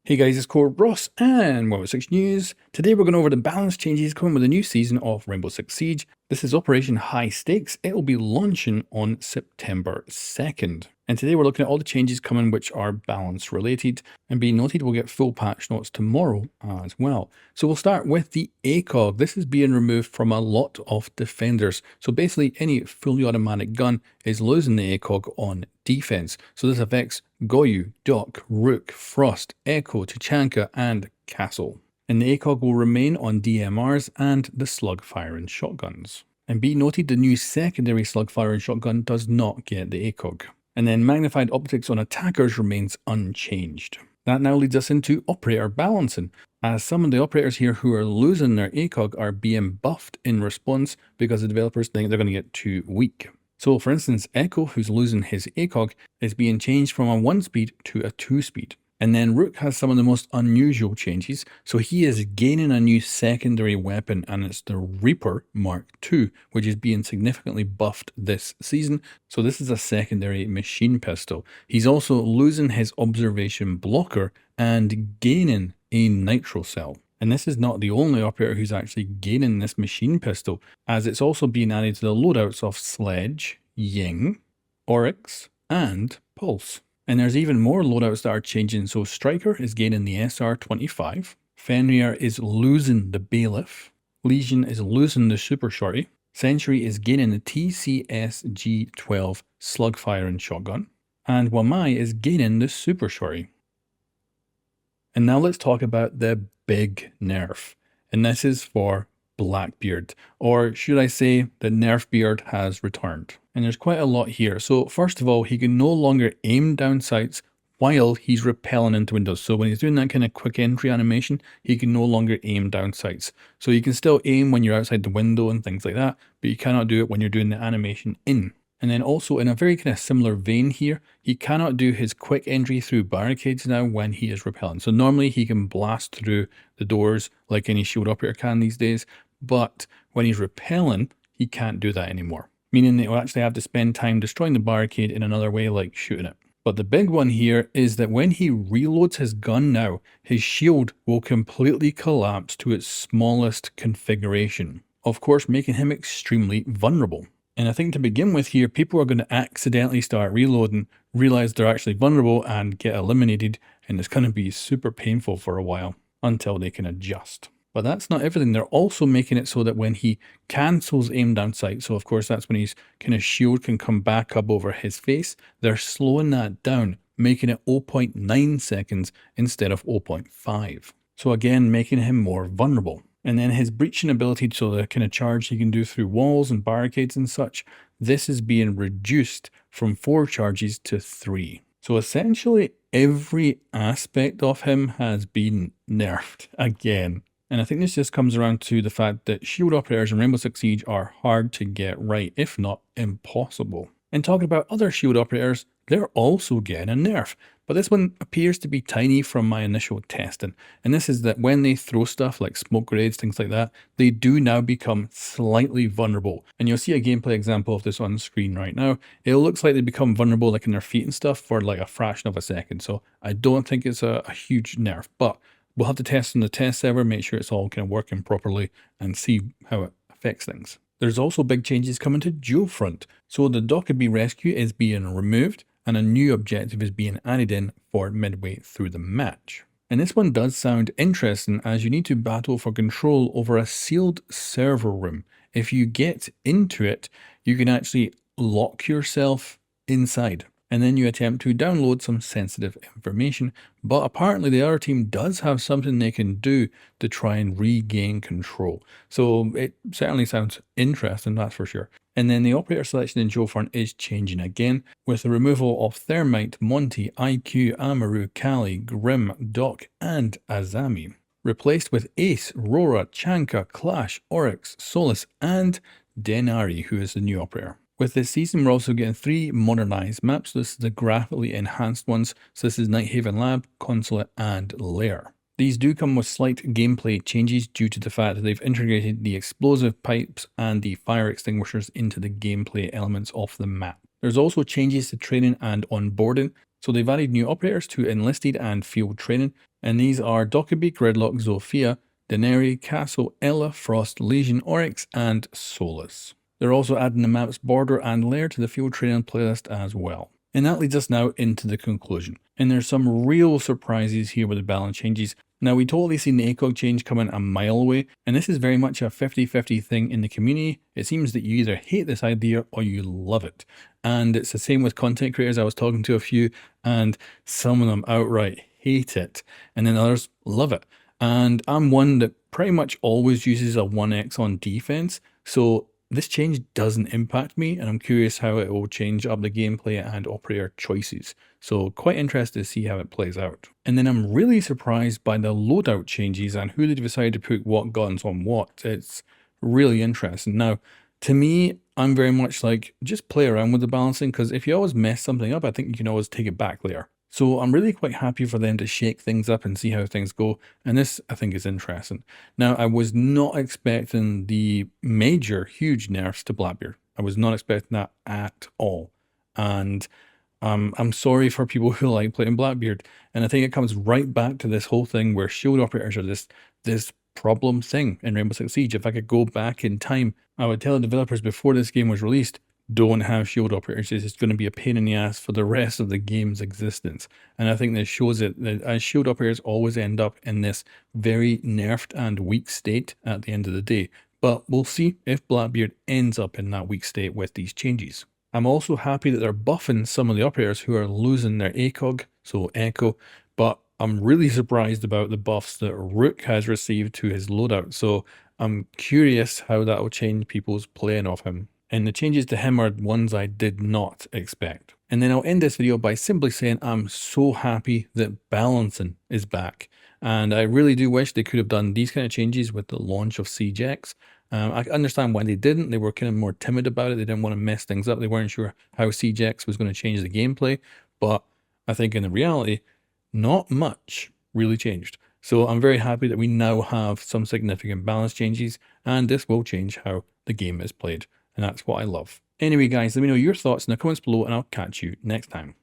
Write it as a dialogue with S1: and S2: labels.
S1: Hey guys, it's COREROSS and Rainbow Six News. Today we're going over the balance changes coming with a new season of Rainbow Six Siege. This is Operation High Stakes. It will be launching on September 2nd. And today we're looking at all the changes coming which are balance related. And be noted, we'll get full patch notes tomorrow as well. So we'll start with the ACOG. This is being removed from a lot of defenders. So basically any fully automatic gun is losing the ACOG on defense. So this affects Goyu, Doc, Rook, Frost, Echo, Tachanka, and Castle. And the ACOG will remain on DMRs and the slug firing shotguns. And be noted, the new secondary slug firing shotgun does not get the ACOG. And then magnified optics on attackers remains unchanged. That now leads us into operator balancing, as some of the operators here who are losing their ACOG are being buffed in response because the developers think they're going to get too weak. So for instance, Echo, who's losing his ACOG, is being changed from a 1-speed to a 2-speed. And then Rook has some of the most unusual changes, so he is gaining a new secondary weapon, and it's the Reaper Mark II, which is being significantly buffed this season. So this is a secondary machine pistol. He's also losing his observation blocker and gaining a nitro cell. And this is not the only operator who's actually gaining this machine pistol, as it's also being added to the loadouts of Sledge, Ying, Oryx, and Pulse. And there's even more loadouts that are changing. So Striker is gaining the SR-25, Fenrir is losing the Bailiff, Legion is losing the Super Shorty, Sentry is gaining the TCSG-12 slug firing shotgun, and Wamai is gaining the Super Shorty. And now let's talk about the big nerf, and this is for Blackbeard, or should I say the nerf beard has returned. And there's quite a lot here. So first of all, he can no longer aim down sights while he's rappelling into windows. So when he's doing that kind of quick entry animation, he can no longer aim down sights. So you can still aim when you're outside the window and things like that, but you cannot do it when you're doing the animation in. And then also in a very kind of similar vein here, he cannot do his quick entry through barricades now when he is rappelling. So normally he can blast through the doors like any shield operator can these days, but when he's rappelling, he can't do that anymore. Meaning that he'll actually have to spend time destroying the barricade in another way, like shooting it. But the big one here is that when he reloads his gun now, his shield will completely collapse to its smallest configuration, of course making him extremely vulnerable. And I think to begin with here, people are going to accidentally start reloading, realize they're actually vulnerable and get eliminated, and it's going to be super painful for a while until they can adjust. But that's not everything. They're also making it so that when he cancels aim down sight, so of course that's when his kind of shield can come back up over his face, they're slowing that down, making it 0.9 seconds instead of 0.5. So again, making him more vulnerable. And then his breaching ability, so the kind of charge he can do through walls and barricades and such, this is being reduced from 4 charges to 3. So essentially every aspect of him has been nerfed again. And I think this just comes around to the fact that shield operators in Rainbow Six Siege are hard to get right, if not impossible. And talking about other shield operators, they're also getting a nerf. But this one appears to be tiny from my initial testing. And this is that when they throw stuff like smoke grenades, things like that, they do now become slightly vulnerable. And you'll see a gameplay example of this on screen right now. It looks like they become vulnerable like in their feet and stuff for like a fraction of a second. So I don't think it's a huge nerf, but we'll have to test on the test server, make sure it's all kind of working properly and see how it affects things. There's also big changes coming to Dual Front. So the Dockerby Rescue is being removed and a new objective is being added in for midway through the match. And this one does sound interesting, as you need to battle for control over a sealed server room. If you get into it, you can actually lock yourself inside, and then you attempt to download some sensitive information. But apparently the other team does have something they can do to try and regain control. So it certainly sounds interesting, that's for sure. And then the operator selection in Dual Front is changing again, with the removal of Thermite, Monty, IQ, Amaru, Kali, Grim, Doc, and Azami. Replaced with Ace, Rora, Chanka, Clash, Oryx, Solus, and Denari, who is the new operator. With this season, we're also getting 3 modernized maps. This is the graphically enhanced ones. So this is Nighthaven Lab, Consulate, and Lair. These do come with slight gameplay changes due to the fact that they've integrated the explosive pipes and the fire extinguishers into the gameplay elements of the map. There's also changes to training and onboarding. So they've added new operators to enlisted and field training. And these are Dockerby, Gridlock, Zofia, Deneri, Castle, Ella, Frost, Legion, Oryx, and Solus. They're also adding the map's border and lair to the field training playlist as well. And that leads us now into the conclusion. And there's some real surprises here with the balance changes. Now, we totally seen the ACOG change coming a mile away, and this is very much a 50-50 thing in the community. It seems that you either hate this idea or you love it. And it's the same with content creators. I was talking to a few, and some of them outright hate it, and then others love it. And I'm one that pretty much always uses a 1x on defense, so this change doesn't impact me, and I'm curious how it will change up the gameplay and operator choices. So quite interested to see how it plays out. And then I'm really surprised by the loadout changes and who they decided to put what guns on what. It's really interesting. Now, to me, I'm very much like, just play around with the balancing, because if you always mess something up, I think you can always take it back later. So I'm really quite happy for them to shake things up and see how things go. And this, I think, is interesting. Now, I was not expecting the major, huge nerfs to Blackbeard. I was not expecting that at all. And I'm sorry for people who like playing Blackbeard. And I think it comes right back to this whole thing where shield operators are this problem thing in Rainbow Six Siege. If I could go back in time, I would tell the developers before this game was released, don't have shield operators. It's going to be a pain in the ass for the rest of the game's existence. And I think this shows it, that as shield operators always end up in this very nerfed and weak state at the end of the day. But we'll see if Blackbeard ends up in that weak state with these changes. I'm also happy that they're buffing some of the operators who are losing their ACOG, so Echo, but I'm really surprised about the buffs that Rook has received to his loadout. So I'm curious how that will change people's playing of him. And the changes to him are ones I did not expect. And then I'll end this video by simply saying I'm so happy that balancing is back. And I really do wish they could have done these kind of changes with the launch of Siege X. I understand why they didn't. They were kind of more timid about it. They didn't want to mess things up. They weren't sure how Siege X was going to change the gameplay. But I think in the reality, not much really changed. So I'm very happy that we now have some significant balance changes, and this will change how the game is played. And that's what I love. Anyway, guys, let me know your thoughts in the comments below, and I'll catch you next time.